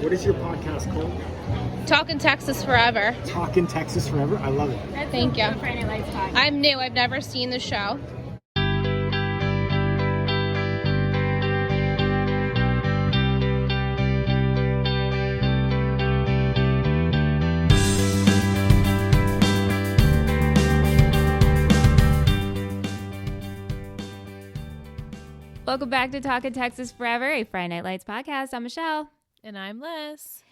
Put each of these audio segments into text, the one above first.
What is your podcast called? Talking Texas Forever. Talking Texas Forever? I love it. Thank you. Friday Night Lights podcast. I'm new. I've never seen the show. Welcome back to Talkin' Texas Forever, a Friday Night Lights podcast. I'm Michelle. And I'm Liz.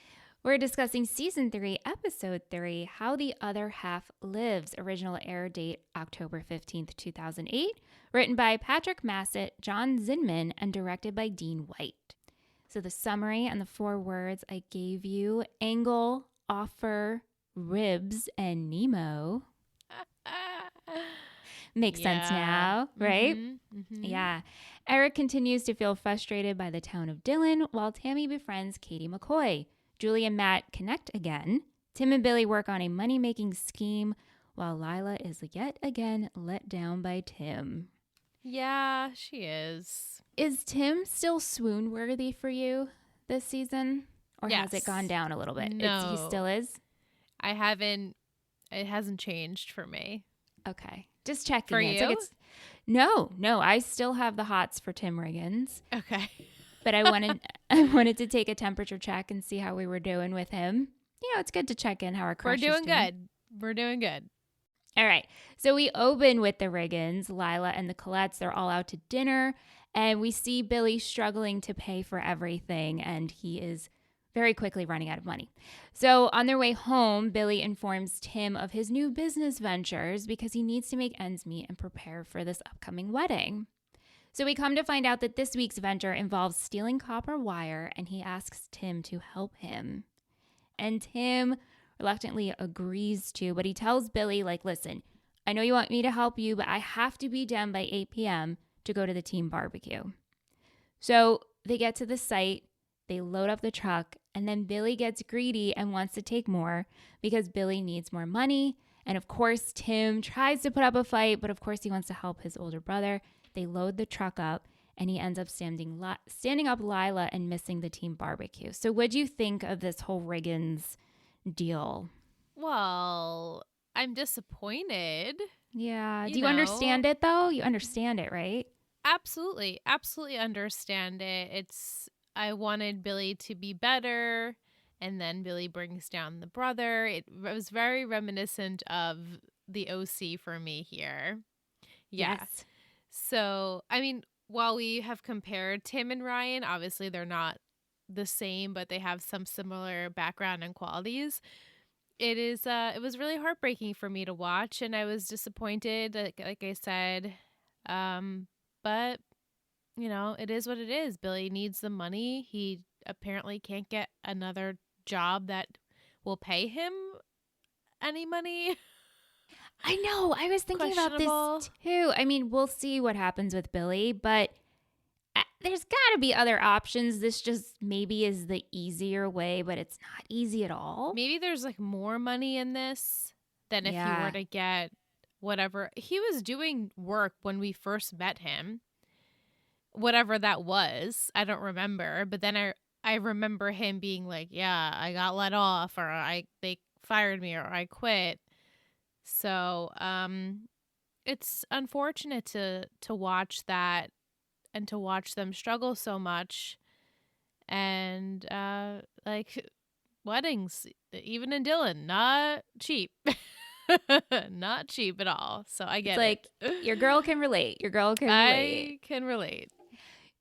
We're discussing Season 3, Episode 3, How the Other Half Lives. Original air date October 15th, 2008. Written by Patrick Massett, John Zinman, and directed by Dean White. So the summary and the 4 words I gave you: angle, offer, ribs, and Nemo. Makes sense now, right? Yeah. Eric continues to feel frustrated by the town of Dillon, while Tammy befriends Katie McCoy. Julie and Matt connect again. Tim and Billy work on a money-making scheme, while Lila is yet again let down by Tim. Yeah, she is. Is Tim still swoon-worthy for you this season? Or Yes. has it gone down a little bit? No. He still is? It hasn't changed for me. Okay. Just checking. For It's you? like No, I still have the hots for Tim Riggins. Okay. But I wanted to take a temperature check and see how we were doing with him. You know, it's good to check in how our crush We're is doing good. We're doing good. All right. So we open with the Riggins, Lila and the Colettes. They're all out to dinner, and we see Billy struggling to pay for everything, and he is very quickly running out of money. So on their way home, Billy informs Tim of his new business ventures because he needs to make ends meet and prepare for this upcoming wedding. So we come to find out that this week's venture involves stealing copper wire, and he asks Tim to help him. And Tim reluctantly agrees to, but he tells Billy, listen, I know you want me to help you, but I have to be done by 8 p.m. to go to the team barbecue. So they get to the site, they load up the truck, and then Billy gets greedy and wants to take more because Billy needs more money. And of course, Tim tries to put up a fight, but of course he wants to help his older brother. They load the truck up, and he ends up standing up Lila and missing the team barbecue. So what'd you think of this whole Riggins deal? Well, I'm disappointed. Yeah. You Do you know. understand it, though? You understand it, right? Absolutely. Absolutely understand it. I wanted Billy to be better, and then Billy brings down the brother. It was very reminiscent of the OC for me here. Yeah. Yes. So, I mean, while we have compared Tim and Ryan, obviously they're not the same, but they have some similar background and qualities. It was really heartbreaking for me to watch, and I was disappointed, like I said. But you know, it is what it is. Billy needs the money. He apparently can't get another job that will pay him any money. I know. I was thinking about Questionable. this too. I mean, we'll see what happens with Billy, but there's got to be other options. This just maybe is the easier way, but it's not easy at all. Maybe there's more money in this than if you Yeah. were to get whatever. He was doing work when we first met him. Whatever that was, I don't remember. But then I remember him being like, yeah, I got let off, or they fired me, or I quit. So it's unfortunate to watch that and to watch them struggle so much. And weddings, even in Dillon, not cheap. Not cheap at all. So I get it. Your girl can relate. Your girl can relate. I can relate.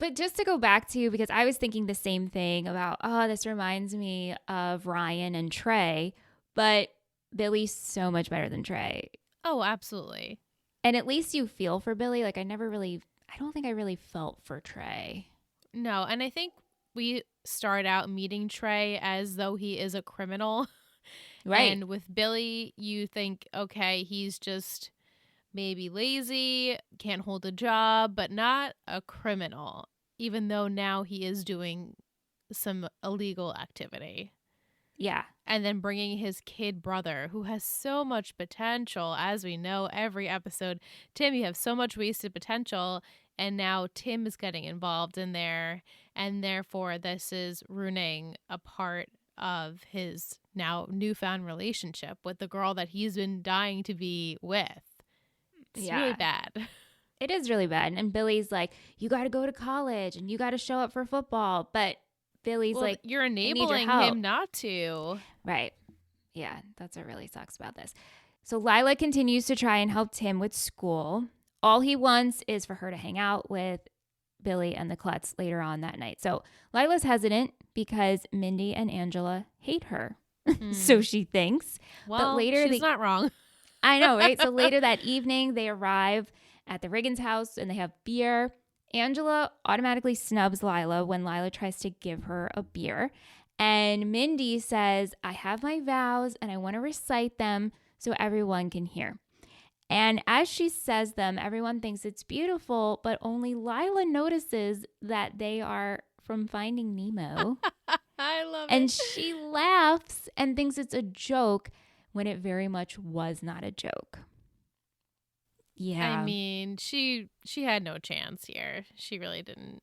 But just to go back to, because I was thinking the same thing about, this reminds me of Ryan and Trey, but Billy's so much better than Trey. Oh, absolutely. And at least you feel for Billy. I don't think I really felt for Trey. No, and I think we start out meeting Trey as though he is a criminal. Right. And with Billy, you think, okay, he's just maybe lazy, can't hold a job, but not a criminal, even though now he is doing some illegal activity. Yeah. And then bringing his kid brother, who has so much potential, as we know every episode. Tim, you have so much wasted potential, and now Tim is getting involved in there. and therefore this is ruining a part of his now newfound relationship with the girl that he's been dying to be with. It's really bad. It is really bad. And Billy's like, you got to go to college and you got to show up for football. But Billy's like, you're I need your enabling help. him not to. Right. Yeah, that's what really sucks about this. So Lila continues to try and help Tim with school. All he wants is for her to hang out with Billy and the Klutz later on that night. So Lila's hesitant because Mindy and Angela hate her. So she thinks. Well, but later she's not wrong. I know, right? So later that evening, they arrive at the Riggins house and they have beer. Angela automatically snubs Lila when Lila tries to give her a beer. And Mindy says, I have my vows and I want to recite them so everyone can hear. And as she says them, everyone thinks it's beautiful, but only Lila notices that they are from Finding Nemo. I love and it. she laughs and thinks it's a joke when it very much was not a joke. Yeah. I mean, she had no chance here. She really didn't.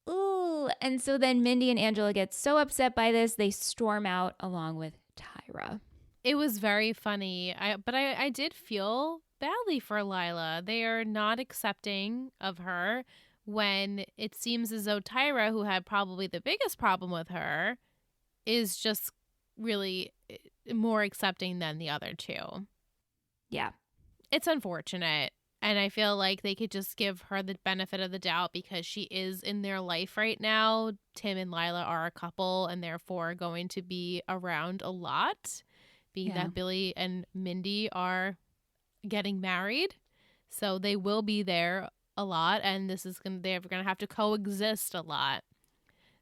Ooh. And so then Mindy and Angela get so upset by this, they storm out along with Tyra. It was very funny. But I did feel badly for Lila. They are not accepting of her when it seems as though Tyra, who had probably the biggest problem with her, is just really more accepting than the other two. Yeah. It's unfortunate. And I feel like they could just give her the benefit of the doubt because she is in their life right now. Tim and Lila are a couple and therefore going to be around a lot, being that Billy and Mindy are getting married. So they will be there a lot, and they're going to have to coexist a lot.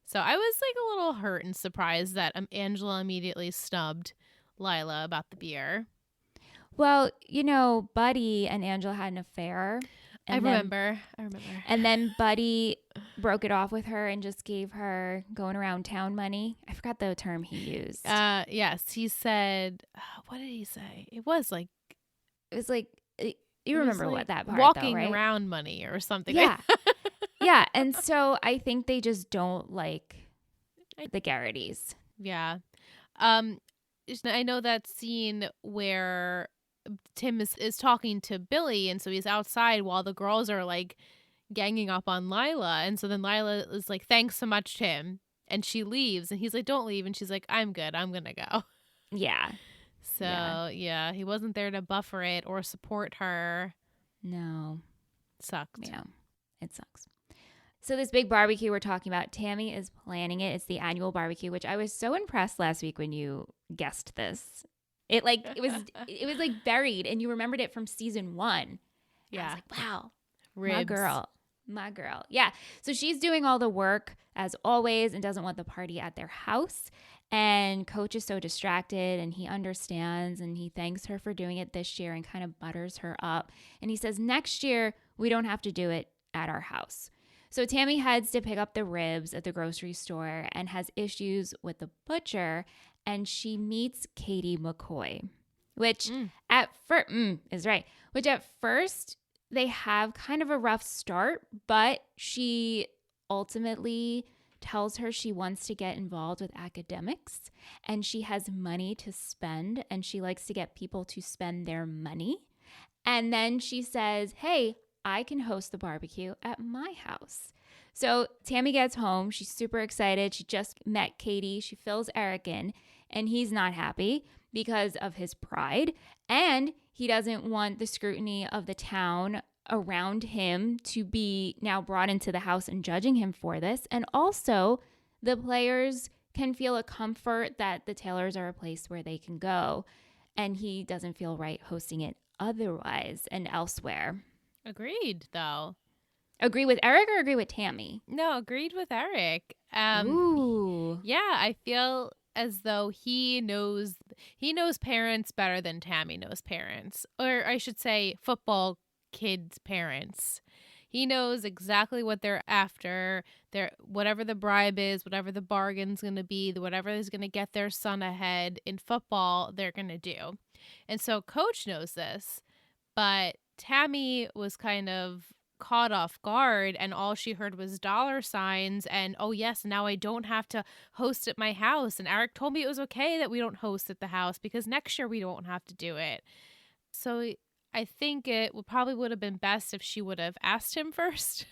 So I was like a little hurt and surprised that Angela immediately snubbed Lila about the beer. Well, Buddy and Angela had an affair. I remember. And then Buddy broke it off with her and just gave her going around town money. I forgot the term he used. Yes, he said, what did he say? It was like, you remember what that part, walking though, right? around money or something. Yeah. Yeah. And so I think they just don't like the Garrity's. Yeah. I know that scene where Tim is talking to Billy, and so he's outside while the girls are like ganging up on Lila, and so then Lila is like, thanks so much, Tim, and she leaves, and he's like, don't leave, and she's like, I'm good, I'm gonna go. Yeah. So yeah, he wasn't there to buffer it or support her. No. Sucked. Yeah, it sucks. So this big barbecue we're talking about, Tammy is planning it. It's the annual barbecue, which I was so impressed last week when you guessed this. It was like buried, and you remembered it from season 1. Yeah. I was like, wow, Ribs. my girl. Yeah. So she's doing all the work as always and doesn't want the party at their house. And Coach is so distracted, and he understands, and he thanks her for doing it this year and kind of butters her up. And he says, next year, we don't have to do it at our house. So Tammy heads to pick up the ribs at the grocery store and has issues with the butcher, and she meets Katie McCoy, which at first they have kind of a rough start, but she ultimately tells her she wants to get involved with academics and she has money to spend and she likes to get people to spend their money. And then she says, hey, I can host the barbecue at my house. So Tammy gets home. She's super excited. She just met Katie. She fills Eric in, and he's not happy because of his pride. And he doesn't want the scrutiny of the town around him to be now brought into the house and judging him for this. And also, the players can feel a comfort that the Taylors are a place where they can go. And he doesn't feel right hosting it otherwise and elsewhere. Agreed, though. Agree with Eric or agree with Tammy? No, agreed with Eric. Ooh. Yeah, I feel as though he knows parents better than Tammy knows parents. Or I should say football kids' parents. He knows exactly what they're after. Whatever the bribe is, whatever the bargain's going to be, whatever is going to get their son ahead in football, they're going to do. And so Coach knows this, but Tammy was kind of caught off guard and all she heard was dollar signs and, oh yes, now I don't have to host at my house, and Eric told me it was okay that we don't host at the house because next year we don't have to do it. So I think probably would have been best if she would have asked him first.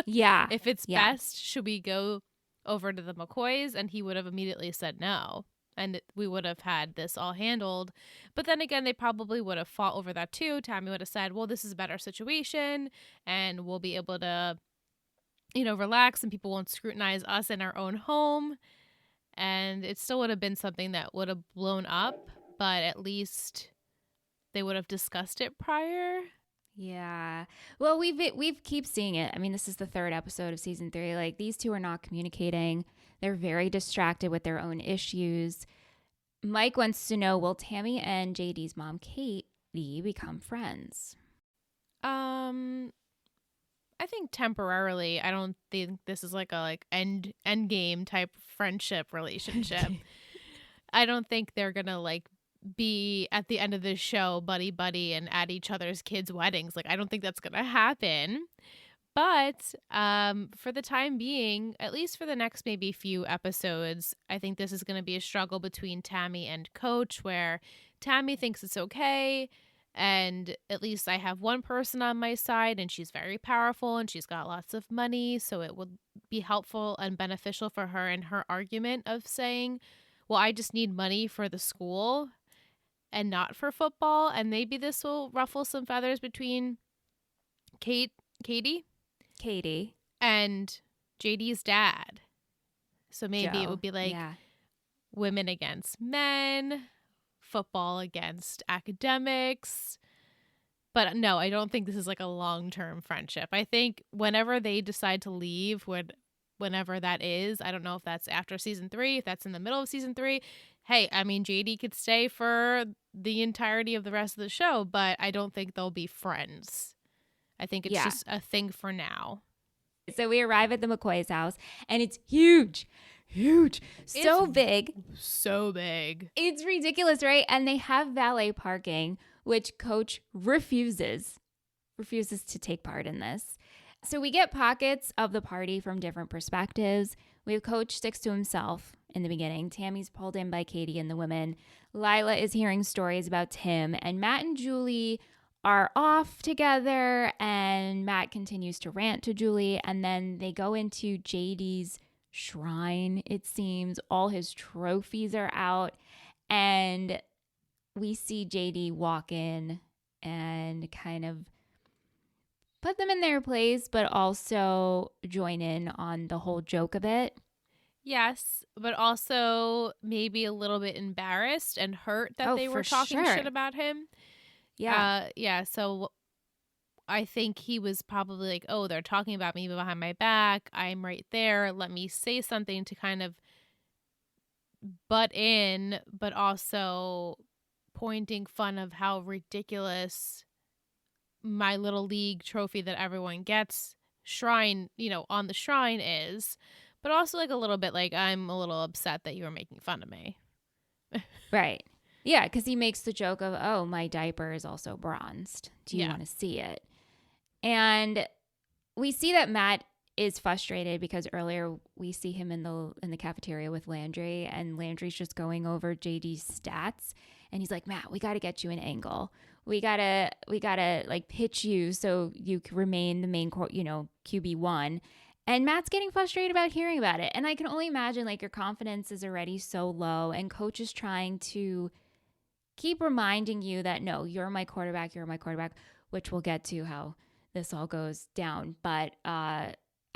Yeah. If it's Yeah. best, should we go over to the McCoys? And he would have immediately said no. And we would have had this all handled. But then again, they probably would have fought over that too. Tammy would have said, well, this is a better situation and we'll be able to, relax and people won't scrutinize us in our own home. And it still would have been something that would have blown up, but at least they would have discussed it prior. Yeah. Well, we've keep seeing it. I mean, this is the 3rd episode of season 3. Like, these two are not communicating. They're very distracted with their own issues. Mike wants to know, will Tammy and JD's mom, Katie, become friends? I think temporarily. I don't think this is like a end game type friendship relationship. I don't think they're gonna be at the end of this show buddy and at each other's kids' weddings. I don't think that's gonna happen. But for the time being, at least for the next maybe few episodes, I think this is going to be a struggle between Tammy and Coach, where Tammy thinks it's okay. And at least I have one person on my side and she's very powerful and she's got lots of money. So it would be helpful and beneficial for her in her argument of saying, well, I just need money for the school and not for football. And maybe this will ruffle some feathers between Katie and JD's dad. So maybe it would be women against men, football against academics. But no, I don't think this is a long-term friendship. I think whenever they decide to leave, whenever that is, I don't know if that's after season 3, if that's in the middle of season 3. Hey, I mean, JD could stay for the entirety of the rest of the show, but I don't think they'll be friends. I think it's just a thing for now. So we arrive at the McCoy's house, and it's huge. So big. It's ridiculous, right? And they have valet parking, which Coach refuses to take part in this. So we get pockets of the party from different perspectives. We have Coach sticks to himself in the beginning. Tammy's pulled in by Katie and the women. Lila is hearing stories about Tim, and Matt and Julie are off together, and Matt continues to rant to Julie, and then they go into JD's shrine, it seems. All his trophies are out, and we see JD walk in and kind of put them in their place, but also join in on the whole joke of it. Yes, but also maybe a little bit embarrassed and hurt that they were talking shit about him. Yeah. So I think he was probably oh, they're talking about me behind my back. I'm right there. Let me say something to kind of butt in, but also pointing fun of how ridiculous my little league trophy that everyone gets shrine, on the shrine is. But also a little bit I'm a little upset that you were making fun of me. Right. Yeah, because he makes the joke of, oh, my diaper is also bronzed. Do you want to see it? And we see that Matt is frustrated because earlier we see him in the cafeteria with Landry, and Landry's just going over JD's stats. And he's like, Matt, we got to get you an angle. We gotta pitch you so you can remain the main QB1. And Matt's getting frustrated about hearing about it. And I can only imagine your confidence is already so low, and Coach is trying to keep reminding you that, no, you're my quarterback, which we'll get to how this all goes down. But I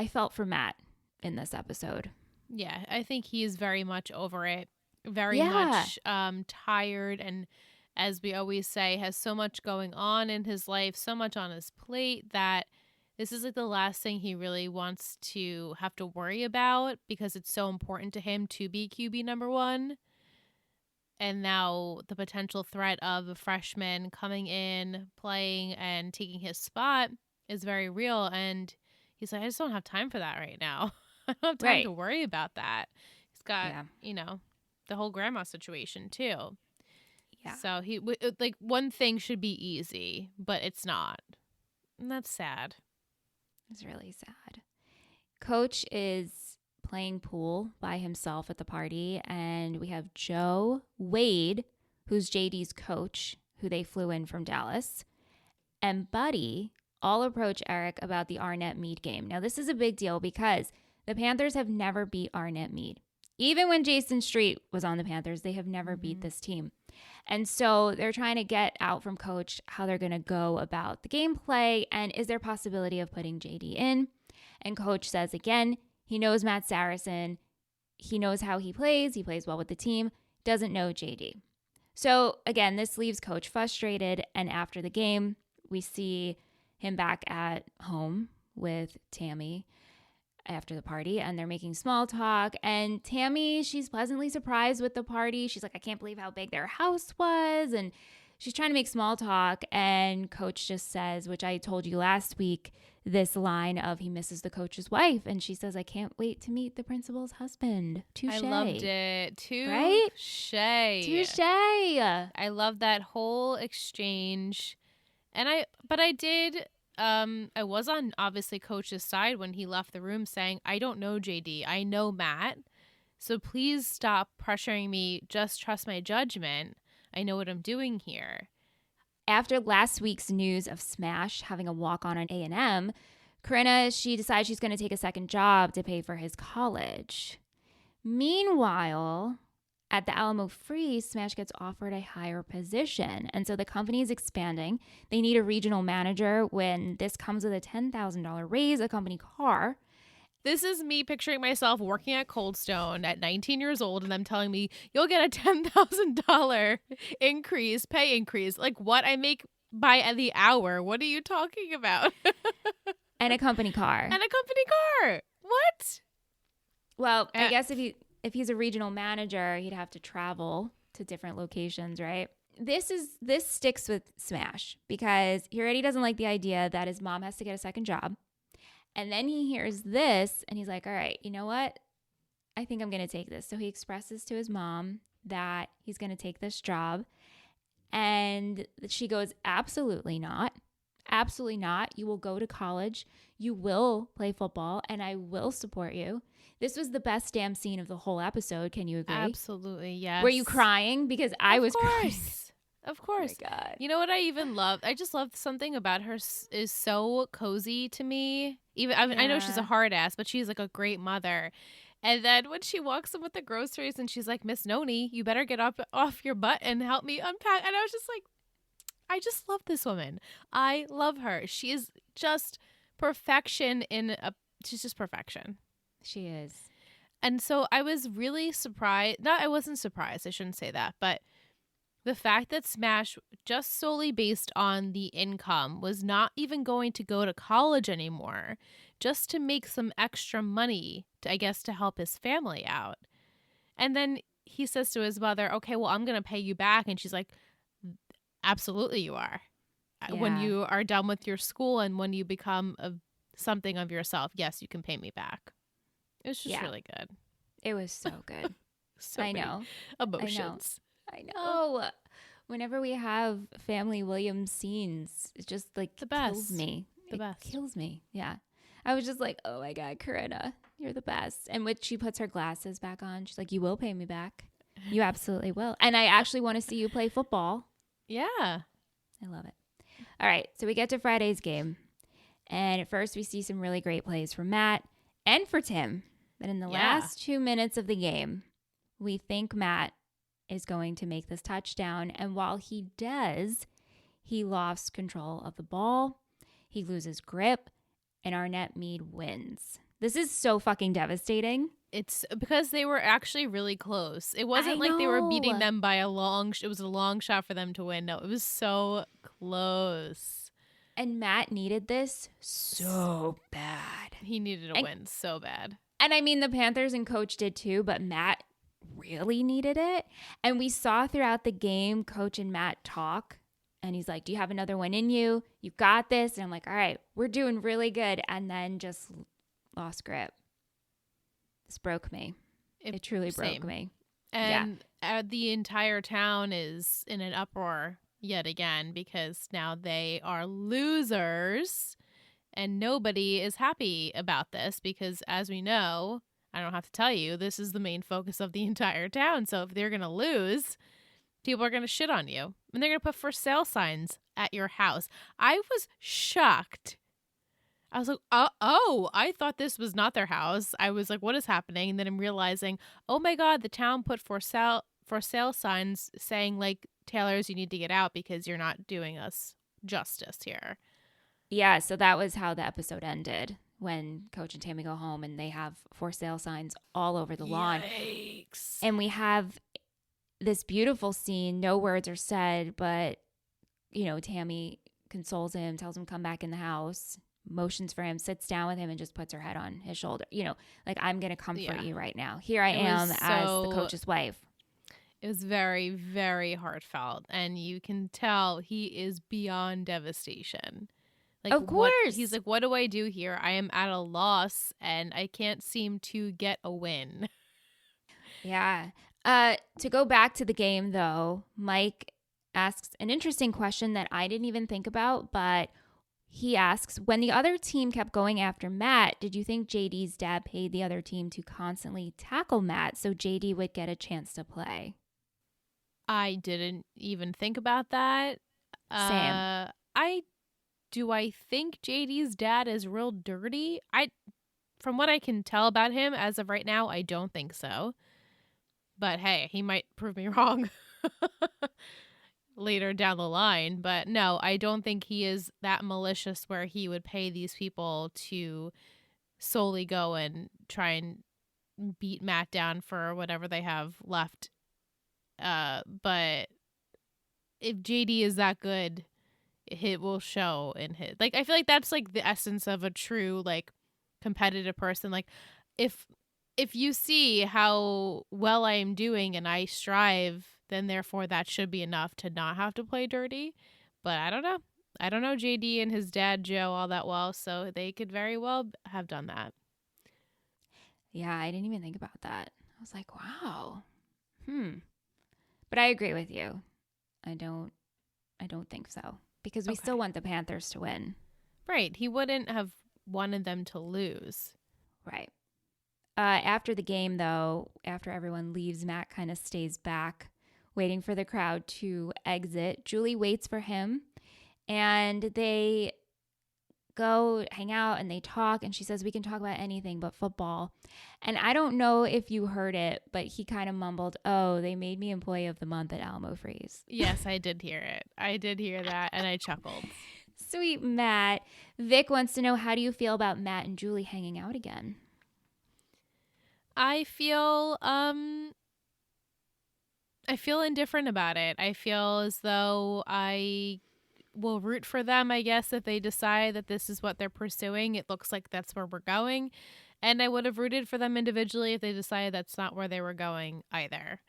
felt for Matt in this episode. Yeah, I think he's very much over it, very much tired, and as we always say, has so much going on in his life, so much on his plate that this is the last thing he really wants to have to worry about because it's so important to him to be QB number 1. And now the potential threat of a freshman coming in, playing, and taking his spot is very real. And he's like, I just don't have time for that right now. I don't have time to worry about that. He's got, the whole grandma situation too. Yeah. So he one thing should be easy, but it's not. And that's sad. It's really sad. Coach is playing pool by himself at the party, and we have Joe, Wade, who's JD's coach, who they flew in from Dallas, and Buddy all approach Eric about the Arnett Meade game. Now, this is a big deal because the Panthers have never beat Arnett Meade. Even when Jason Street was on the Panthers, they have never beat this team. And so they're trying to get out from Coach how they're going to go about the gameplay, and is there a possibility of putting JD in? And Coach says again, he knows Matt Saracen. He knows how he plays. He plays well with the team. Doesn't know JD. So again, this leaves Coach frustrated. And after the game, we see him back at home with Tammy after the party, and they're making small talk. And Tammy, she's pleasantly surprised with the party. She's like, I can't believe how big their house was. And she's trying to make small talk. And Coach just says, which I told you last week, this line of he misses the coach's wife. And she says, I can't wait to meet the principal's husband. Touche. I loved it. Touche. Right? Touche. I love that whole exchange. And I was on obviously Coach's side when he left the room saying, I don't know JD. I know Matt. So please stop pressuring me. Just trust my judgment. I know what I'm doing here. After last week's news of Smash having a walk-on at A&M, Corinna, she decides she's going to take a second job to pay for his college. Meanwhile, at the Alamo Free, Smash gets offered a higher position. And so the company is expanding. They need a regional manager when this comes with a $10,000 raise, a company car. This is me picturing myself working at Cold Stone at 19 years old and them telling me you'll get a $10,000 pay increase. Like what? I make by the hour. What are you talking about? And a company car. What? Well, I guess if he's a regional manager, he'd have to travel to different locations, right? This sticks with Smash because he already doesn't like the idea that his mom has to get a second job. And then he hears this and he's like, all right, you know what? I think I'm going to take this. So he expresses to his mom that he's going to take this job. And she goes, absolutely not. Absolutely not. You will go to college. You will play football and I will support you. This was the best damn scene of the whole episode. Can you agree? Absolutely, yes. Were you crying? Because I was crying. Of course. Oh my God. You know what I even love? I just love something about her is so cozy to me. I know she's a hard ass, but she's like a great mother. And then when she walks in with the groceries and she's like, Miss Noni, you better get off your butt and help me unpack. And I was just like, I just love this woman. I love her. She is just perfection she's just perfection. She is. And so I was really surprised. I wasn't surprised. I shouldn't say that. But the fact that Smash, just solely based on the income, was not even going to go to college anymore, just to make some extra money, to help his family out. And then he says to his mother, okay, well, I'm going to pay you back. And she's like, absolutely you are. Yeah. When you are done with your school and when you become something of yourself, yes, you can pay me back. It was just really good. It was so good. So I many know. emotions. I know. Whenever we have family Williams scenes, it just like the best. Kills me. It kills me. Yeah. I was just like, oh my God, Corinna, you're the best. And when she puts her glasses back on, she's like, you will pay me back. You absolutely will. And I actually want to see you play football. Yeah. I love it. All right. So we get to Friday's game. And at first we see some really great plays from Matt and for Tim. But in the last 2 minutes of the game, we think Matt is going to make this touchdown. And while he does, he lost control of the ball. He loses grip. And Arnett Meade wins. This is so fucking devastating. It's because they were actually really close. It wasn't like they were beating them by it was a long shot for them to win. No, it was so close. And Matt needed this so bad. He needed a win so bad. And I mean, the Panthers and Coach did too, but Matt really needed it. And we saw throughout the game, Coach and Matt talk. And he's like, do you have another one in you? You got this. And I'm like, all right, we're doing really good. And then just lost grip. This broke me. It truly broke me. And the entire town is in an uproar yet again because now they are losers And nobody is happy about this because, as we know, I don't have to tell you, this is the main focus of the entire town. So if they're going to lose, people are going to shit on you. And they're going to put for sale signs at your house. I was shocked. I was like, oh, I thought this was not their house. I was like, what is happening? And then I'm realizing, oh my God, the town put for sale signs saying, like, tailors, you need to get out because you're not doing us justice here. Yeah, so that was how the episode ended, when Coach and Tammy go home and they have for sale signs all over the lawn. Yikes. And we have this beautiful scene. No words are said, but, Tammy consoles him, tells him come back in the house, motions for him, sits down with him, and just puts her head on his shoulder. Like, I'm going to comfort you right now. Here I am as the coach's wife. It was very, very heartfelt. And you can tell he is beyond devastation. Like, of course. He's like, what do I do here? I am at a loss and I can't seem to get a win. Yeah. To go back to the game, though, Mike asks an interesting question that I didn't even think about, but he asks, when the other team kept going after Matt, did you think JD's dad paid the other team to constantly tackle Matt so JD would get a chance to play? I didn't even think about that. Same. Do I think JD's dad is real dirty? From what I can tell about him as of right now, I don't think so. But hey, he might prove me wrong later down the line. But no, I don't think he is that malicious where he would pay these people to solely go and try and beat Matt down for whatever they have left. But if JD is that good, it will show in his, like, I feel like that's like the essence of a true, like, competitive person. Like, if you see how well I am doing and I strive, then therefore that should be enough to not have to play dirty. But I don't know JD and his dad Joe all that well, so they could very well have done that. Yeah, I didn't even think about that. I was like, wow. But I agree with you. I don't think so. Because we still want the Panthers to win. Right. He wouldn't have wanted them to lose. Right. After the game, though, after everyone leaves, Matt kind of stays back, waiting for the crowd to exit. Julie waits for him, and they go hang out and they talk, and she says, we can talk about anything but football. And I don't know if you heard it, but he kind of mumbled, oh, they made me employee of the month at Alamo Freeze. Yes, I did hear it. I did hear that, and I chuckled. Sweet Matt. Vic wants to know, how do you feel about Matt and Julie hanging out again? I feel indifferent about it. I feel as though I will root for them, I guess, if they decide that this is what they're pursuing. It looks like that's where we're going. And I would have rooted for them individually if they decided that's not where they were going either.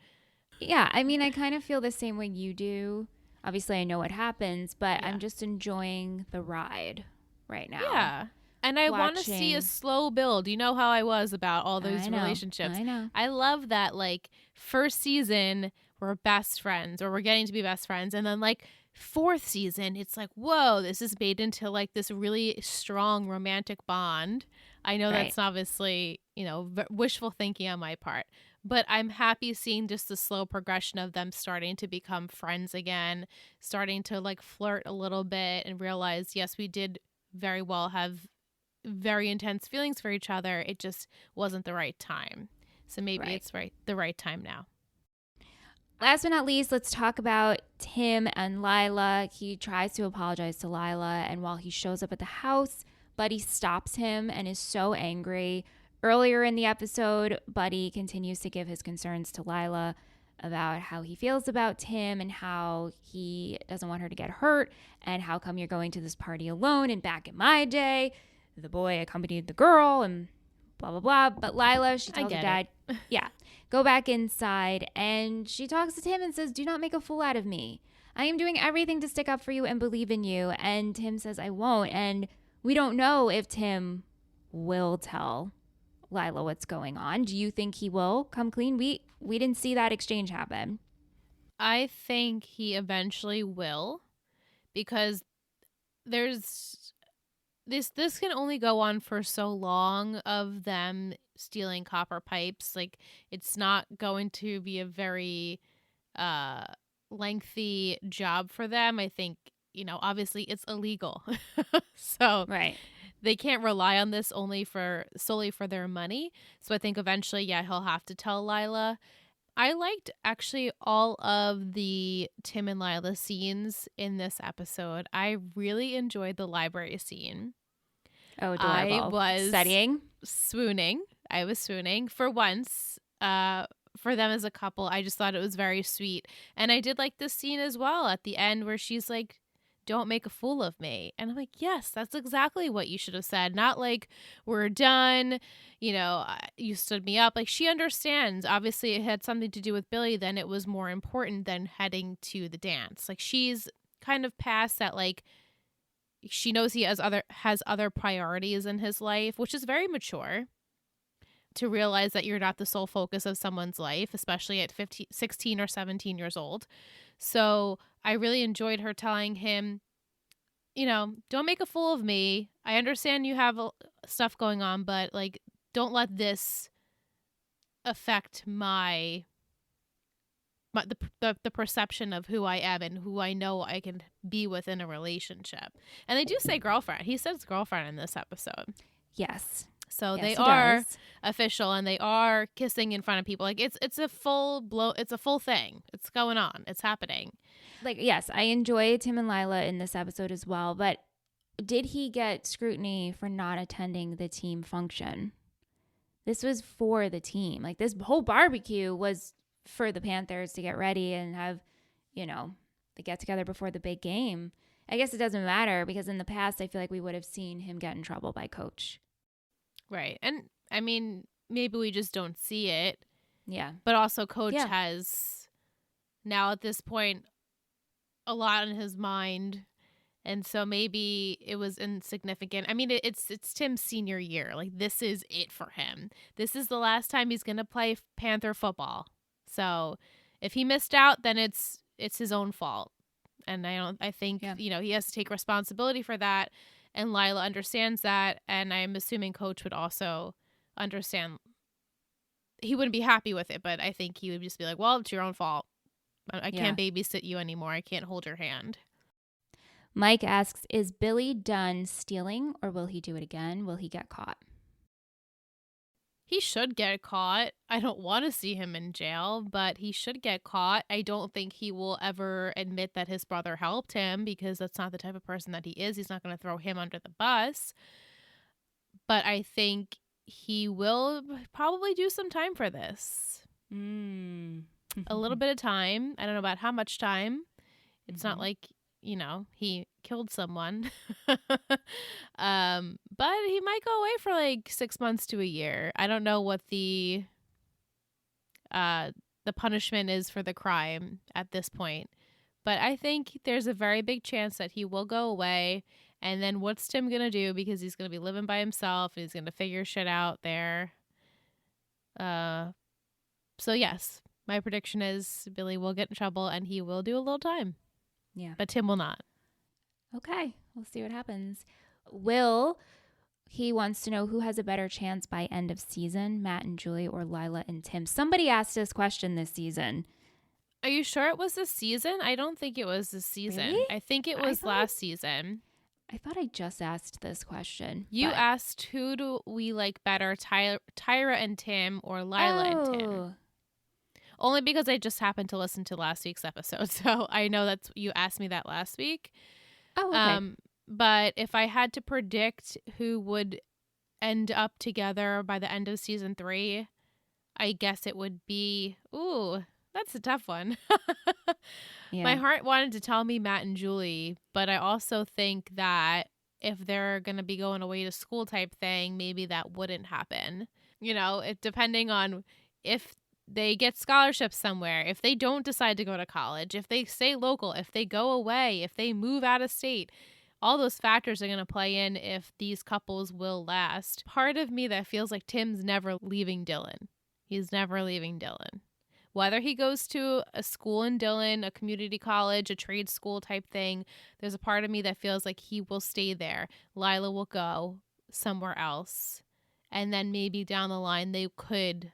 Yeah, I mean, I kind of feel the same way you do. Obviously, I know what happens, but I'm just enjoying the ride right now. Yeah. And I want to see a slow build. You know how I was about all those relationships. I know. I love that, like, first season, we're best friends, or we're getting to be best friends. And then, like, fourth season, it's like, whoa, this is made into, like, this really strong romantic bond. I know that's obviously, wishful thinking on my part. But I'm happy seeing just the slow progression of them starting to become friends again, starting to, like, flirt a little bit and realize, yes, we did very well have very intense feelings for each other. It just wasn't the right time. So maybe it's the right time now. Last but not least, let's talk about Tim and Lila. He tries to apologize to Lila, and while he shows up at the house, Buddy stops him and is so angry. Earlier in the episode, Buddy continues to give his concerns to Lila about how he feels about Tim and how he doesn't want her to get hurt, and how come you're going to this party alone, and back in my day, the boy accompanied the girl, and blah, blah, blah. But Lila, she tells her dad, go back inside. And she talks to Tim and says, do not make a fool out of me. I am doing everything to stick up for you and believe in you. And Tim says, I won't. And we don't know if Tim will tell Lila what's going on. Do you think he will come clean? We didn't see that exchange happen. I think he eventually will, because this can only go on for so long of them stealing copper pipes. Like, it's not going to be a very lengthy job for them. I think, obviously it's illegal. So Right. they can't rely on this solely for their money. So I think eventually, yeah, he'll have to tell Lila. I liked actually all of the Tim and Lila scenes in this episode. I really enjoyed the library scene. Oh, adorable. I was studying. swooning. I was swooning for once. For them as a couple, I just thought it was very sweet. And I did like this scene as well at the end where she's like, "Don't make a fool of me." And I'm like, yes, that's exactly what you should have said. Not like, "We're done. You stood me up." Like, she understands. Obviously, it had something to do with Billy. Then it was more important than heading to the dance. Like, she's kind of past that. Like, she knows he has other priorities in his life, which is very mature. To realize that you're not the sole focus of someone's life, especially at 16 or 17 years old. So I really enjoyed her telling him, "Don't make a fool of me. I understand you have stuff going on, but like, don't let this affect the perception of who I am and who I know I can be within a relationship." And they do say girlfriend. He says girlfriend in this episode. Yes. So Yes, they he are does. official, and they are kissing in front of people. Like, it's a full thing. It's going on. It's happening. Like, yes, I enjoy Tim and Lila in this episode as well, but did he get scrutiny for not attending the team function? This was for the team. Like, this whole barbecue was for the Panthers to get ready and have, the get together before the big game. I guess it doesn't matter because in the past, I feel like we would have seen him get in trouble by coach. Right. And I mean, maybe we just don't see it. Yeah. But also Coach Yeah. has now at this point a lot on his mind. And so maybe it was insignificant. I mean, it's Tim's senior year. Like, this is it for him. This is the last time he's going to play Panther football. So if he missed out, then it's his own fault. And I think, Yeah. He has to take responsibility for that. And Lila understands that. And I'm assuming Coach would also understand. He wouldn't be happy with it, but I think he would just be like, "Well, it's your own fault. I can't babysit you anymore. I can't hold your hand." Mike asks, is Billy done stealing or will he do it again? Will he get caught? He should get caught. I don't want to see him in jail, but he should get caught. I don't think he will ever admit that his brother helped him because that's not the type of person that he is. He's not going to throw him under the bus. But I think he will probably do some time for this. A little bit of time. I don't know about how much time. It's not like, he killed someone. But he might go away for like 6 months to a year. I don't know what the punishment is for the crime at this point. But I think there's a very big chance that he will go away. And then what's Tim going to do? Because he's going to be living by himself and he's going to figure shit out there. So yes, my prediction is Billy will get in trouble and he will do a little time. Yeah. But Tim will not. Okay. We'll see what happens. Will, he wants to know who has a better chance by end of season, Matt and Julie or Lila and Tim. Somebody asked this question this season. Are you sure it was this season? I don't think it was this season. Really? I think it was last season. I thought I just asked this question. You but- asked who do we like better, Tyra and Tim or Lila and Tim? Oh. Only because I just happened to listen to last week's episode. So I know that you asked me that last week. Oh, okay. But if I had to predict who would end up together by the end of season 3, I guess it would be, that's a tough one. Yeah. My heart wanted to tell me Matt and Julie, but I also think that if they're going to be going away to school type thing, maybe that wouldn't happen. Depending on if they get scholarships somewhere, if they don't decide to go to college, if they stay local, if they go away, if they move out of state, all those factors are going to play in if these couples will last. Part of me that feels like Tim's never leaving Dylan. He's never leaving Dylan. whether he goes to a school in Dillon, a community college, a trade school type thing, there's a part of me that feels like he will stay there. Lila will go somewhere else. And then maybe down the line maybe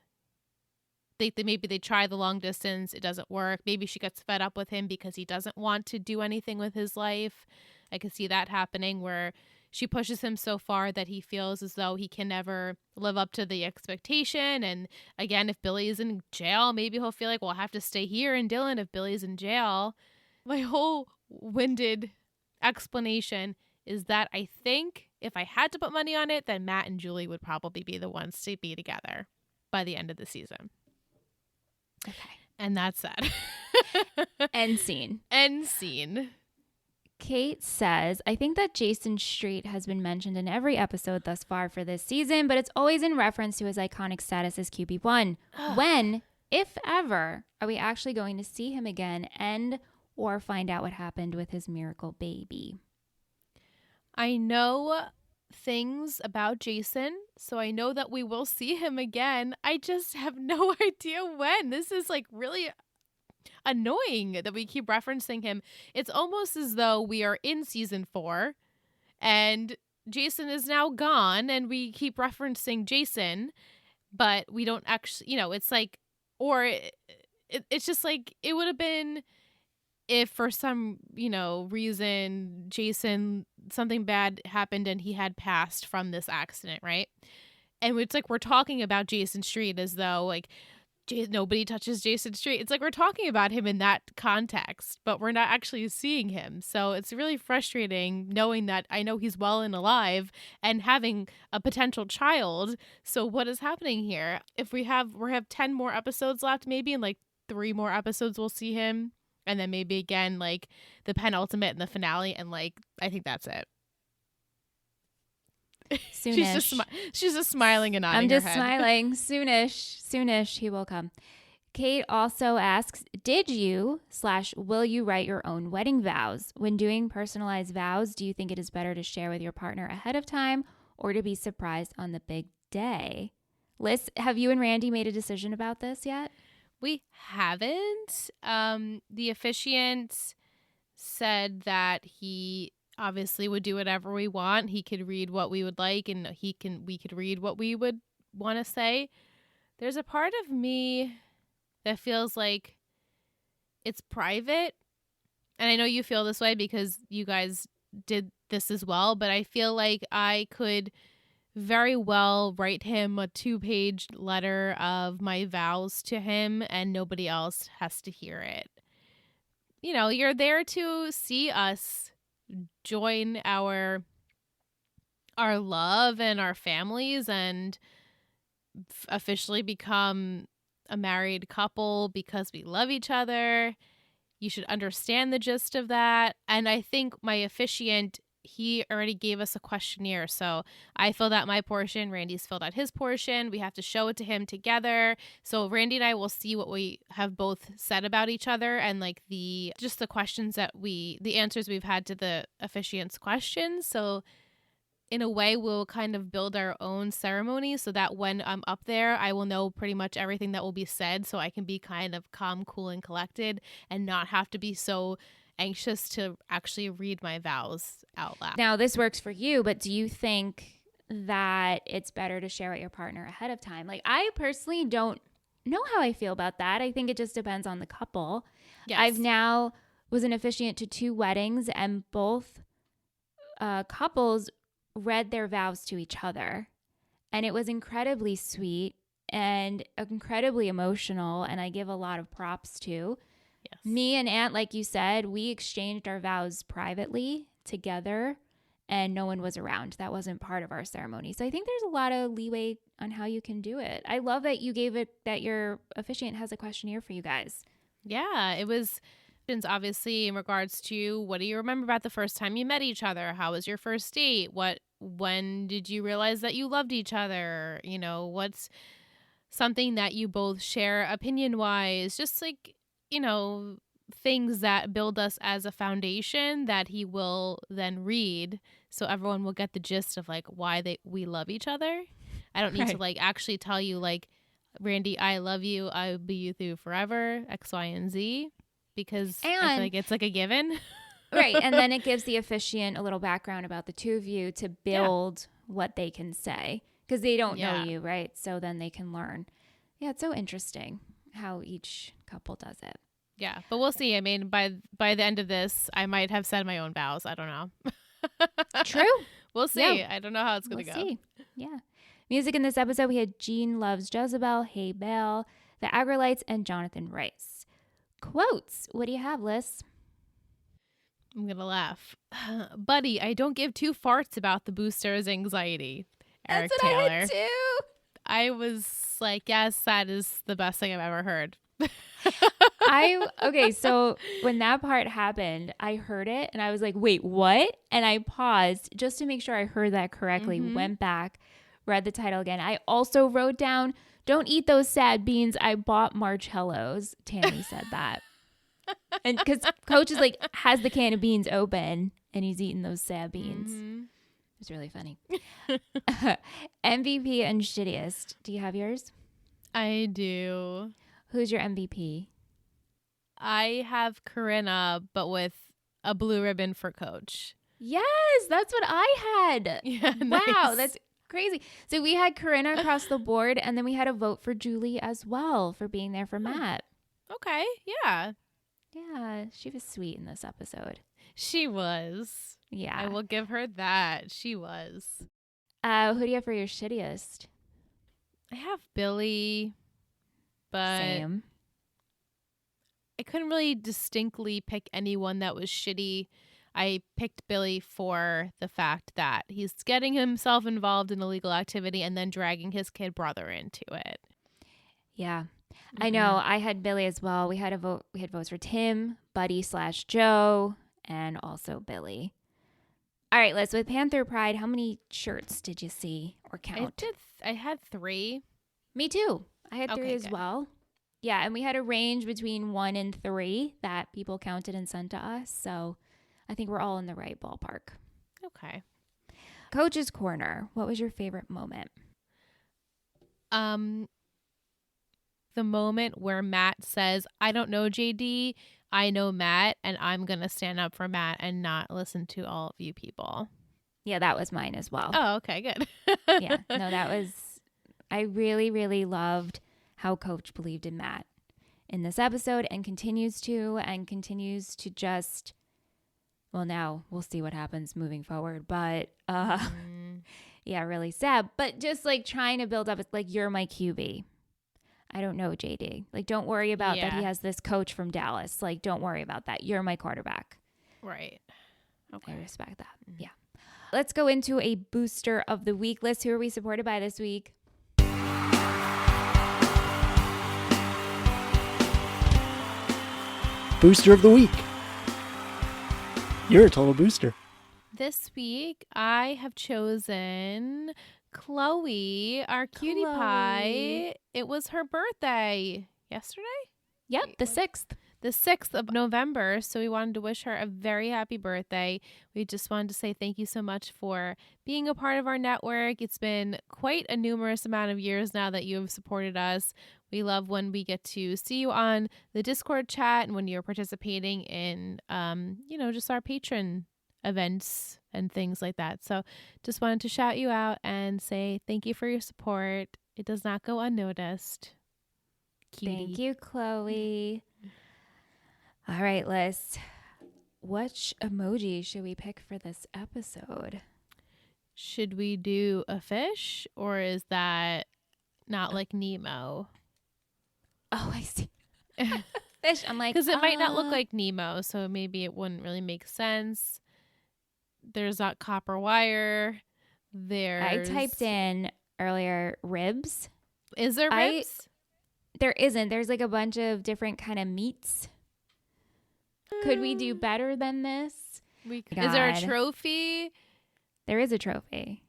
they try the long distance. It doesn't work. Maybe she gets fed up with him because he doesn't want to do anything with his life. I could see that happening where she pushes him so far that he feels as though he can never live up to the expectation. And again, if Billy is in jail, maybe he'll feel like, well, I have to stay here in Dillon if Billy's in jail. My whole winded explanation is that I think if I had to put money on it, then Matt and Julie would probably be the ones to be together by the end of the season. Okay. And that's that. End scene. End scene. Kate says, I think that Jason Street has been mentioned in every episode thus far for this season, but it's always in reference to his iconic status as QB1. When, if ever, are we actually going to see him again and or find out what happened with his miracle baby? I know things about Jason, so I know that we will see him again. I just have no idea when. This is like really annoying that we keep referencing him. It's almost as though we are in season 4 and Jason is now gone and we keep referencing Jason, but we don't actually, it's like, or it's just like, it would have been if for some, reason Jason, something bad happened and he had passed from this accident, right? And it's like we're talking about Jason Street as though like nobody touches Jason Street. It's like we're talking about him in that context, but we're not actually seeing him. So it's really frustrating knowing that I know he's well and alive and having a potential child. So what is happening here? If we have 10 more episodes left, maybe in like 3 more episodes we'll see him. And then maybe again, like the penultimate and the finale. And like, I think that's it. Soonish. She's just smiling and nodding I'm just her head. smiling. Soonish, he will come. Kate also asks, did you / will you write your own wedding vows? When doing personalized vows, do you think it is better to share with your partner ahead of time or to be surprised on the big day? Liz, have you and Randy made a decision about this yet? We haven't. The officiant said that he obviously would do whatever we want. He could read what we would like and we could read what we would want to say. There's a part of me that feels like it's private. And I know you feel this way because you guys did this as well, but I feel like I could very well write him a 2-page letter of my vows to him and nobody else has to hear it. You're there to see us join our love and our families and officially become a married couple because we love each other. You should understand the gist of that. And I think my officiant, he already gave us a questionnaire. So I filled out my portion. Randy's filled out his portion. We have to show it to him together. So Randy and I will see what we have both said about each other and like the questions the answers we've had to the officiant's questions. So in a way, we'll kind of build our own ceremony so that when I'm up there, I will know pretty much everything that will be said so I can be kind of calm, cool, and collected and not have to be so anxious to actually read my vows out loud. Now, this works for you, but do you think that it's better to share with your partner ahead of time? Like, I personally don't know how I feel about that. I think it just depends on the couple. Yes. I've now was an officiant to 2 weddings, and both couples read their vows to each other. And it was incredibly sweet and incredibly emotional, and I give a lot of props to. Yes. Me and Aunt, like you said, we exchanged our vows privately together and no one was around. That wasn't part of our ceremony. So I think there's a lot of leeway on how you can do it. I love that you gave it, that your officiant has a questionnaire for you guys. Yeah, it was obviously in regards to what do you remember about the first time you met each other? How was your first date? When did you realize that you loved each other? What's something that you both share opinion wise? Just like, things that build us as a foundation that he will then read so everyone will get the gist of like why we love each other. I don't need to like actually tell you like Randy, I love you. I will be with you forever. X, Y, and Z. Because I feel And like it's like a given. right. And then it gives the officiant a little background about the two of you to build what they can say because they don't know you, right? So then they can learn. Yeah, it's so interesting how each couple does it. Yeah, but we'll see. I mean, by the end of this, I might have said my own vows. I don't know. True. We'll see. Yeah. I don't know how it's going to go. See. Yeah. Music in this episode, we had Gene Loves Jezebel, Hey Belle, The Agrolites, and Jonathan Rice. Quotes. What do you have, Liz? I'm going to laugh. Buddy, I don't give two farts about the booster's anxiety. Eric That's what Taylor. I had too. I was like, yes, that is the best thing I've ever heard. Okay, so when that part happened, I heard it and I was like, wait, what? And I paused just to make sure I heard that correctly, went back, read the title again. I also wrote down, don't eat those sad beans. I bought Marcello's. Tammy said that. And because Coach is like, has the can of beans open and he's eating those sad beans. It's really funny. MVP and shittiest. Do you have yours? I do. Who's your MVP? I have Corinna, but with a blue ribbon for Coach. Yes, that's what I had. Yeah, Wow, nice. that's crazy. So we had Corinna across the board, and then we had a vote for Julie as well for being there for Matt. Okay, yeah. Yeah, she was sweet in this episode. She was. Yeah. I will give her that. She was. Who do you have for your shittiest? I have Billy, but Same. I couldn't really distinctly pick anyone that was shitty. I picked Billy for the fact that he's getting himself involved in illegal activity and then dragging his kid brother into it. Yeah. I know. I had Billy as well. We had a vote. We had votes for Tim, Buddy/Joe, and also Billy. All right, Liz, with Panther Pride, how many shirts did you see or count? I had 3. Me too. I had 3 Okay, as good. well. Yeah, and we had a range between 1 and 3 that people counted and sent to us. So I think we're all in the right ballpark. Okay. Coach's Corner. What was your favorite moment? The moment where Matt says, I don't know JD, I know Matt, and I'm going to stand up for Matt and not listen to all of you people. Yeah, that was mine as well. Oh, okay, good. Yeah, no, that was, I really, really loved how Coach believed in Matt in this episode and continues to just, well, now we'll see what happens moving forward. But yeah, really sad. But just like trying to build up, it's like, you're my QB. I don't know, JD. Like, don't worry about that he has this coach from Dallas. Like, don't worry about that. You're my quarterback. Right. Okay. I respect that. Yeah. Let's go into a booster of the week list. Who are we supported by this week? Booster of the week. You're a total booster. This week, I have chosen Chloe, our cutie pie. It was her birthday yesterday? Yep, the 6th. The 6th of November. So we wanted to wish her a very happy birthday. We just wanted to say thank you so much for being a part of our network. It's been quite a numerous amount of years now that you have supported us. We love when we get to see you on the Discord chat and when you're participating in, just our patron events and things like that. So just wanted to shout you out and say thank you for your support. It does not go unnoticed. Cutie. Thank you, Chloe. All right, Liz. Which emoji should we pick for this episode? Should we do a fish or is that not like Nemo? Oh, I see. Fish. I'm like, because it might not look like Nemo, so maybe it wouldn't really make sense. There's that copper wire. I typed in earlier ribs. Is there ribs? There isn't. There's like a bunch of different kind of meats. Could we do better than this? Is there a trophy? There is a trophy.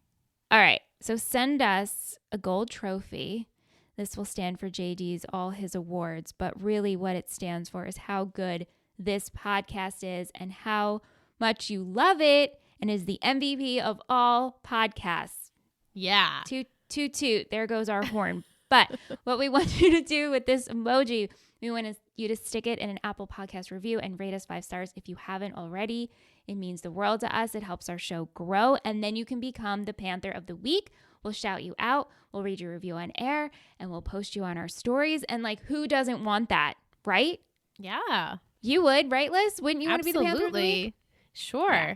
All right. So send us a gold trophy. This will stand for JD's all his awards, but really what it stands for is how good this podcast is and how much you love it and is the MVP of all podcasts. Yeah. Toot, toot, toot. There goes our horn. But what we want you to do with this emoji, we want you to stick it in an Apple Podcast review and rate us 5 stars if you haven't already. It means the world to us. It helps our show grow. And then you can become the Panther of the Week. We'll shout you out. We'll read your review on air and we'll post you on our stories. And like, who doesn't want that, right? Yeah. You would, right, Liz? Wouldn't you want to be the Panther of the Week? Sure. Yeah.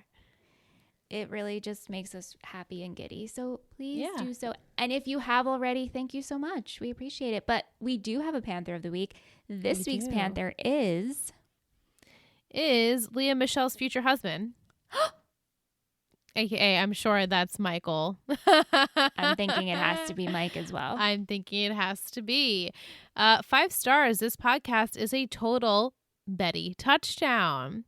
It really just makes us happy and giddy. So please do so. And if you have already, thank you so much. We appreciate it. But we do have a Panther of the Week. This week's Panther is Leah Michelle's future husband. AKA, I'm sure that's Michael. I'm thinking it has to be Mike as well. I'm thinking it has to be. 5 stars. This podcast is a total Betty touchdown.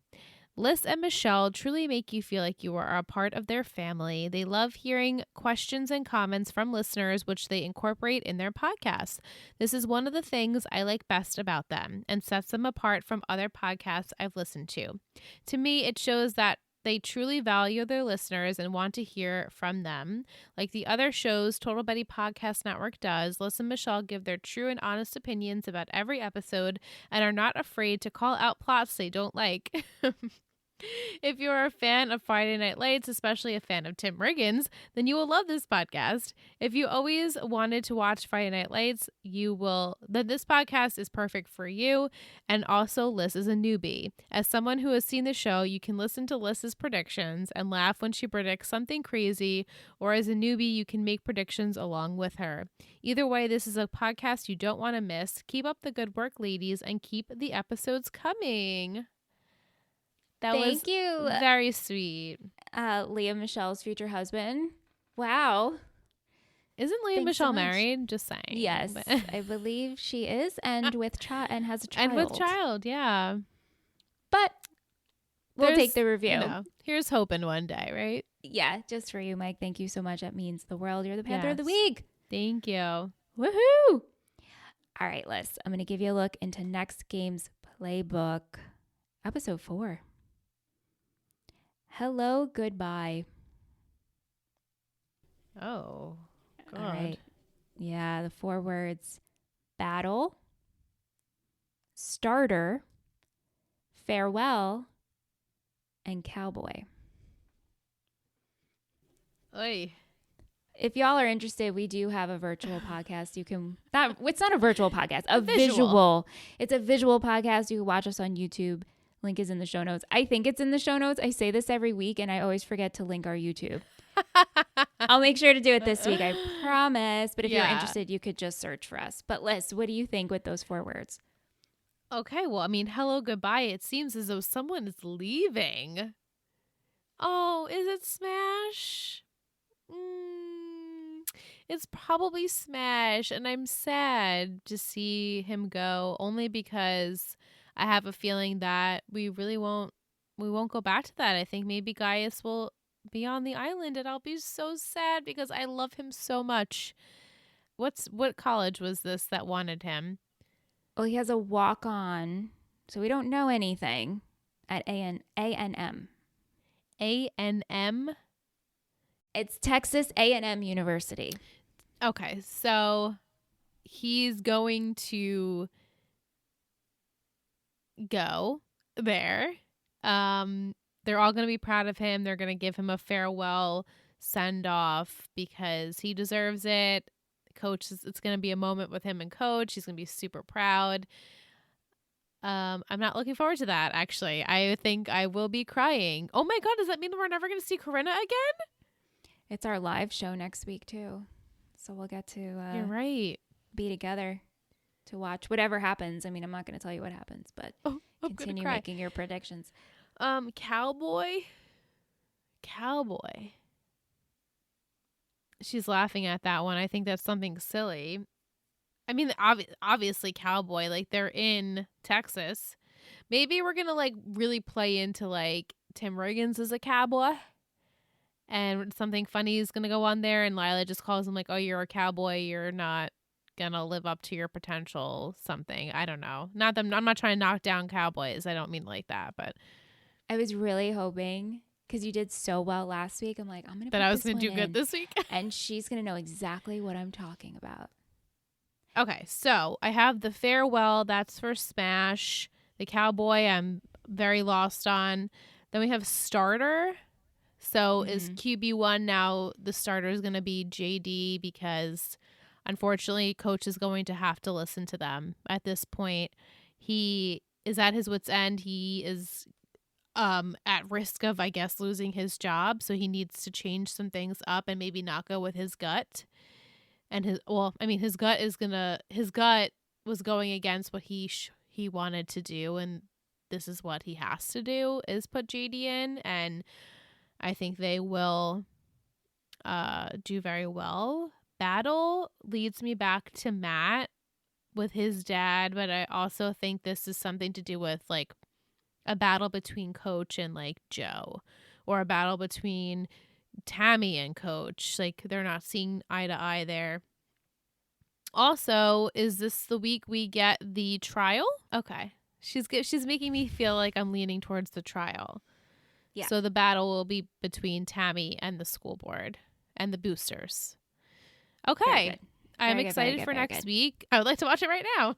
Liz and Michelle truly make you feel like you are a part of their family. They love hearing questions and comments from listeners, which they incorporate in their podcasts. This is one of the things I like best about them and sets them apart from other podcasts I've listened to. To me, it shows that they truly value their listeners and want to hear from them. Like the other shows Total Betty Podcast Network does, Liz and Michelle give their true and honest opinions about every episode and are not afraid to call out plots they don't like. If you're a fan of Friday Night Lights, especially a fan of Tim Riggins, then you will love this podcast. If you always wanted to watch Friday Night Lights, then this podcast is perfect for you. And also, Liz is a newbie. As someone who has seen the show, you can listen to Liz's predictions and laugh when she predicts something crazy, or as a newbie, you can make predictions along with her. Either way, this is a podcast you don't want to miss. Keep up the good work, ladies, and keep the episodes coming. Thank you. Very sweet. Leah Michelle's future husband. Wow. Isn't Leah Thanks Michelle so much. married? Just saying. Yes, I believe she is, and has a child. And with child, yeah. But we'll There's, take the review. Here's hoping one day, right? Yeah, just for you, Mike. Thank you so much. That means the world. You're the Panther of the Yes. Week. Thank you. Woohoo! All right, Liz. I'm going to give you a look into next game's playbook. Episode 4. Hello, goodbye. Oh, God. All right. Yeah, the 4 words: battle, starter, farewell, and cowboy. Oy. If y'all are interested, we do have a virtual podcast. It's not a virtual podcast, a Visual. visual. It's a visual podcast. You can watch us on YouTube. Link is in the show notes. I think it's in the show notes. I say this every week and I always forget to link our YouTube. I'll make sure to do it this week, I promise. But if you're interested, you could just search for us. But Liz, what do you think with those 4 words? Okay, well, I mean, hello, goodbye. It seems as though someone is leaving. Oh, is it Smash? It's probably Smash, and I'm sad to see him go, only because I have a feeling that we won't go back to that. I think maybe Gaius will be on the island, and I'll be so sad because I love him so much. What college was this that wanted him? Well, he has a walk-on, so we don't know anything at A&M. A&M? It's Texas A&M University. Okay, so he's going to go there. They're all going to be proud of him. They're going to give him a farewell send-off because he deserves it. Coach, it's going to be a moment with him and Coach. He's going to be super proud. I'm not looking forward to that, actually. I think I will be crying. Oh my God, does that mean that we're never going to see Corinna again? It's our live show next week, too. So we'll get to You're right. be together to watch whatever happens. I mean, I'm not going to tell you what happens, but continue making your predictions. Cowboy. She's laughing at that one. I think that's something silly. I mean, obviously cowboy, like they're in Texas. Maybe we're going to like really play into like Tim Riggins as a cowboy. And something funny is going to go on there. And Lila just calls him like, oh, you're a cowboy. You're not going to live up to your potential something. I don't know. I'm not trying to knock down cowboys. I don't mean like that. But I was really hoping, because you did so well last week. I'm like, I'm going to that I was going to do good this week. And she's going to know exactly what I'm talking about. Okay, so I have the farewell. That's for Smash. The cowboy, I'm very lost on. Then we have starter. So is QB1 now the starter is going to be JD because unfortunately coach is going to have to listen to them. At this point, he is at his wit's end. He is at risk of, I guess, losing his job. So he needs to change some things up and maybe not go with his gut. And his gut was going against what he wanted to do. And this is what he has to do is put JD in. And I think they will do very well. Battle leads me back to Matt with his dad, but I also think this is something to do with like a battle between Coach and like Joe, or a battle between Tammy and Coach. Like they're not seeing eye to eye there. Also, is this the week we get the trial? Okay. She's making me feel like I'm leaning towards the trial. Yeah. So the battle will be between Tammy and the school board and the boosters. Okay. I'm excited for next week. I would like to watch it right now.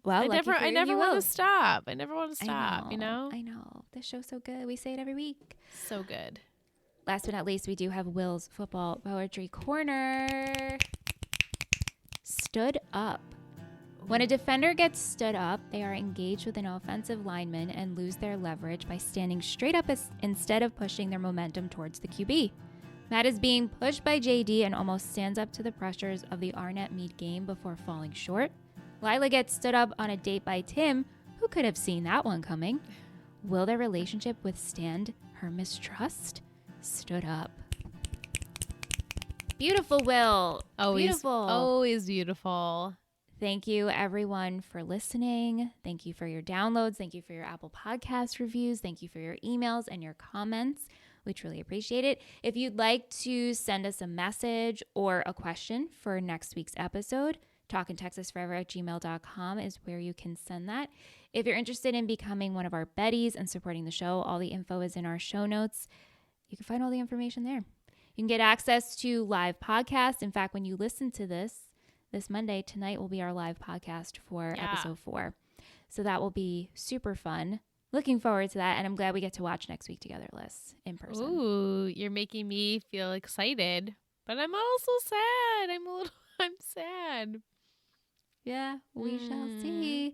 Well, I never want to stop. I never want to stop, you know? I know. This show's so good. We say it every week. So good. Last but not least, we do have Will's football poetry corner. Stood up. When a defender gets stood up, they are engaged with an offensive lineman and lose their leverage by standing straight up instead of pushing their momentum towards the QB. Matt is being pushed by JD and almost stands up to the pressures of the Arnett-Meade game before falling short. Lila gets stood up on a date by Tim, who could have seen that one coming. Will their relationship withstand her mistrust? Stood up. Beautiful, Will. Always beautiful. Thank you, everyone, for listening. Thank you for your downloads. Thank you for your Apple Podcast reviews. Thank you for your emails and your comments. We truly appreciate it. If you'd like to send us a message or a question for next week's episode, talkintexasforever@gmail.com is where you can send that. If you're interested in becoming one of our Betties and supporting the show, all the info is in our show notes. You can find all the information there. You can get access to live podcasts. In fact, when you listen to this Monday, tonight will be our live podcast for episode 4. So that will be super fun. Looking forward to that, and I'm glad we get to watch next week together, Liz, in person. Ooh, you're making me feel excited, but I'm also sad. I'm sad. Yeah, we shall see.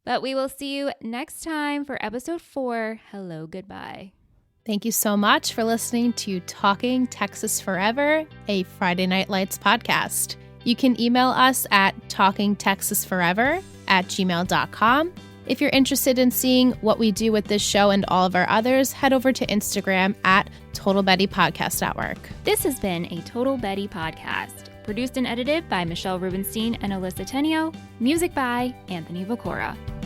But we will see you next time for episode 4. Hello, goodbye. Thank you so much for listening to Talking Texas Forever, a Friday Night Lights podcast. You can email us at talkingtexasforever@gmail.com. If you're interested in seeing what we do with this show and all of our others, head over to Instagram at Total Betty Podcast Network. This has been a Total Betty podcast, produced and edited by Michelle Rubenstein and Alyssa Tenio, music by Anthony Vocora.